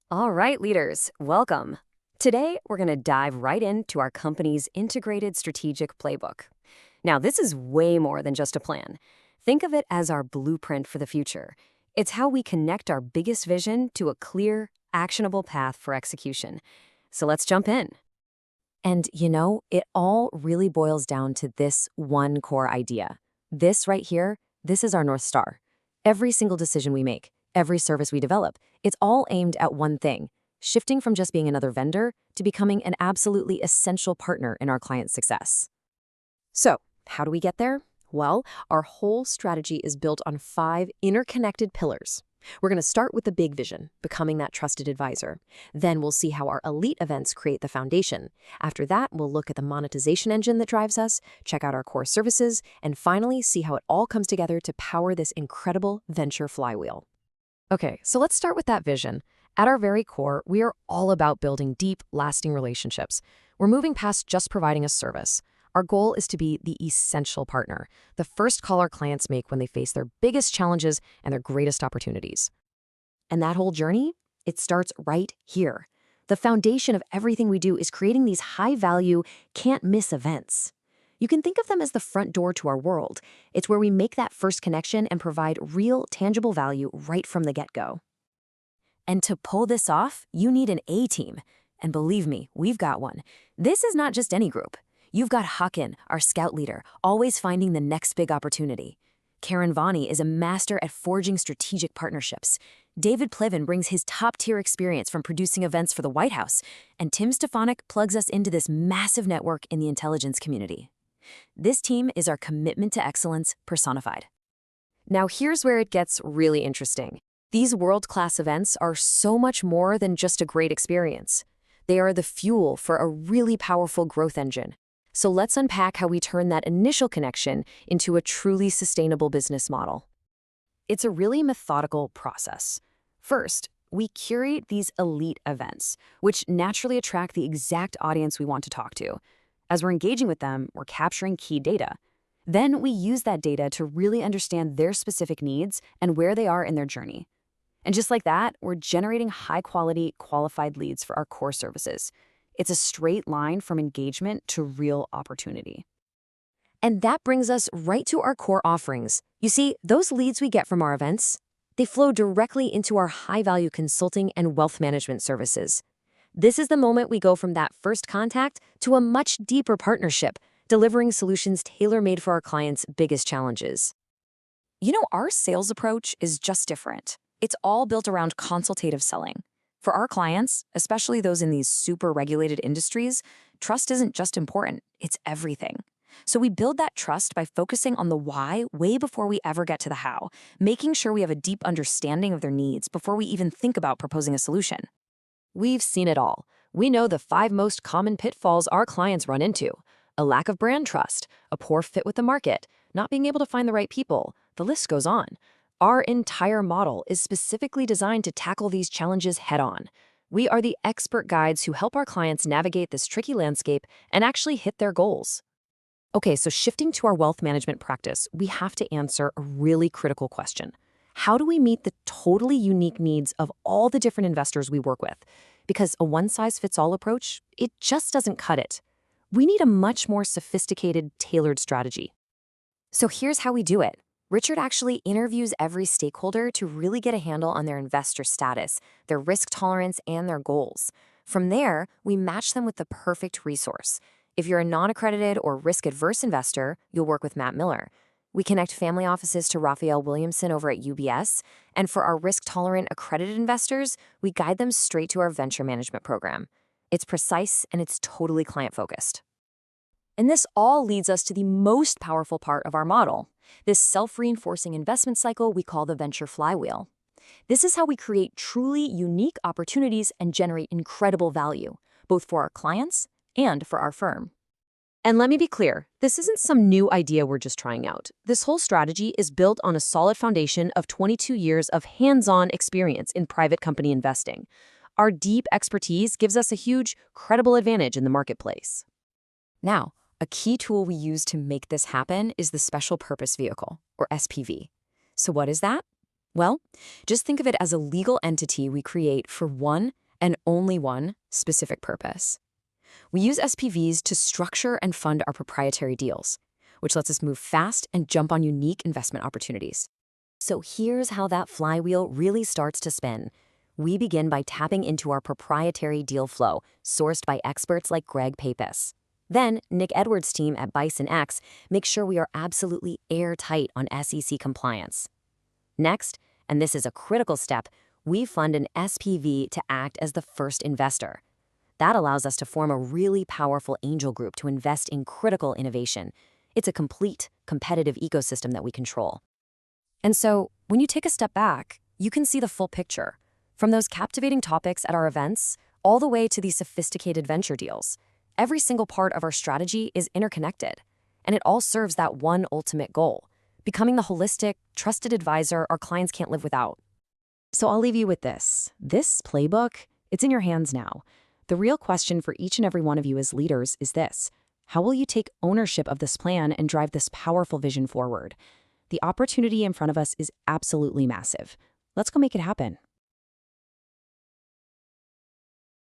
All right, leaders, welcome. Today, we're going to dive right into our company's integrated strategic playbook. Now, this is way more than just a plan. Think of it as our blueprint for the future. It's how we connect our biggest vision to a clear, actionable path for execution. So let's jump in. And it all really boils down to this one core idea. This right here, this is our North Star. Every single decision we make, every service we develop, it's all aimed at one thing, shifting from just being another vendor to becoming an absolutely essential partner in our client's success. So, how do we get there? Well, our whole strategy is built on 5 interconnected pillars. We're going to start with the big vision, becoming that trusted advisor. Then we'll see how our elite events create the foundation. After that, we'll look at the monetization engine that drives us, check out our core services, and finally see how it all comes together to power this incredible venture flywheel. Okay, so let's start with that vision. At our very core, we are all about building deep, lasting relationships. We're moving past just providing a service. Our goal is to be the essential partner, the first call our clients make when they face their biggest challenges and their greatest opportunities. And that whole journey, it starts right here. The foundation of everything we do is creating these high-value, can't-miss events. You can think of them as the front door to our world. It's where we make that first connection and provide real, tangible value right from the get-go. And to pull this off, you need an A-team. And believe me, we've got one. This is not just any group. You've got Huckin, our scout leader, always finding the next big opportunity. Karen Vani is a master at forging strategic partnerships. David Plevin brings his top-tier experience from producing events for the White House. And Tim Stefanik plugs us into this massive network in the intelligence community. This team is our commitment to excellence personified. Now here's where it gets really interesting. These world-class events are so much more than just a great experience. They are the fuel for a really powerful growth engine. So let's unpack how we turn that initial connection into a truly sustainable business model. It's a really methodical process. First, we curate these elite events, which naturally attract the exact audience we want to talk to. As we're engaging with them, we're capturing key data. Then we use that data to really understand their specific needs and where they are in their journey. And just like that, we're generating high-quality, qualified leads for our core services. It's a straight line from engagement to real opportunity. And that brings us right to our core offerings. You see, those leads we get from our events, they flow directly into our high-value consulting and wealth management services. This is the moment we go from that first contact to a much deeper partnership, delivering solutions tailor-made for our clients' biggest challenges. Our sales approach is just different. It's all built around consultative selling. For our clients, especially those in these super regulated industries, trust isn't just important, it's everything. So we build that trust by focusing on the why way before we ever get to the how, making sure we have a deep understanding of their needs before we even think about proposing a solution. We've seen it all. We know the 5 most common pitfalls our clients run into: a lack of brand trust, a poor fit with the market, not being able to find the right people. The list goes on. Our entire model is specifically designed to tackle these challenges head-on. We are the expert guides who help our clients navigate this tricky landscape and actually hit their goals. Okay, so shifting to our wealth management practice, we have to answer a really critical question. How do we meet the totally unique needs of all the different investors we work with? Because a one-size-fits-all approach, it just doesn't cut it. We need a much more sophisticated, tailored strategy. So here's how we do it. Richard actually interviews every stakeholder to really get a handle on their investor status, their risk tolerance, and their goals. From there, we match them with the perfect resource. If you're a non-accredited or risk-averse investor, you'll work with Matt Miller. We connect family offices to Raphael Williamson over at UBS, and for our risk-tolerant accredited investors, we guide them straight to our venture management program. It's precise and it's totally client-focused. And this all leads us to the most powerful part of our model, this self-reinforcing investment cycle we call the venture flywheel. This is how we create truly unique opportunities and generate incredible value, both for our clients and for our firm. And let me be clear, this isn't some new idea we're just trying out. This whole strategy is built on a solid foundation of 22 years of hands-on experience in private company investing. Our deep expertise gives us a huge, credible advantage in the marketplace. Now, a key tool we use to make this happen is the Special Purpose Vehicle, or SPV. So what is that? Well, just think of it as a legal entity we create for one and only one specific purpose. We use SPVs to structure and fund our proprietary deals, which lets us move fast and jump on unique investment opportunities. So here's how that flywheel really starts to spin. We begin by tapping into our proprietary deal flow, sourced by experts like Greg Papis. Then, Nick Edwards' team at Bison X makes sure we are absolutely airtight on SEC compliance. Next, and this is a critical step, we fund an SPV to act as the first investor. That allows us to form a really powerful angel group to invest in critical innovation. It's a complete, competitive ecosystem that we control. And so, when you take a step back, you can see the full picture. From those captivating topics at our events, all the way to these sophisticated venture deals. Every single part of our strategy is interconnected, and it all serves that one ultimate goal, becoming the holistic, trusted advisor our clients can't live without. So I'll leave you with this. This playbook, it's in your hands now. The real question for each and every one of you as leaders is this: how will you take ownership of this plan and drive this powerful vision forward? The opportunity in front of us is absolutely massive. Let's go make it happen.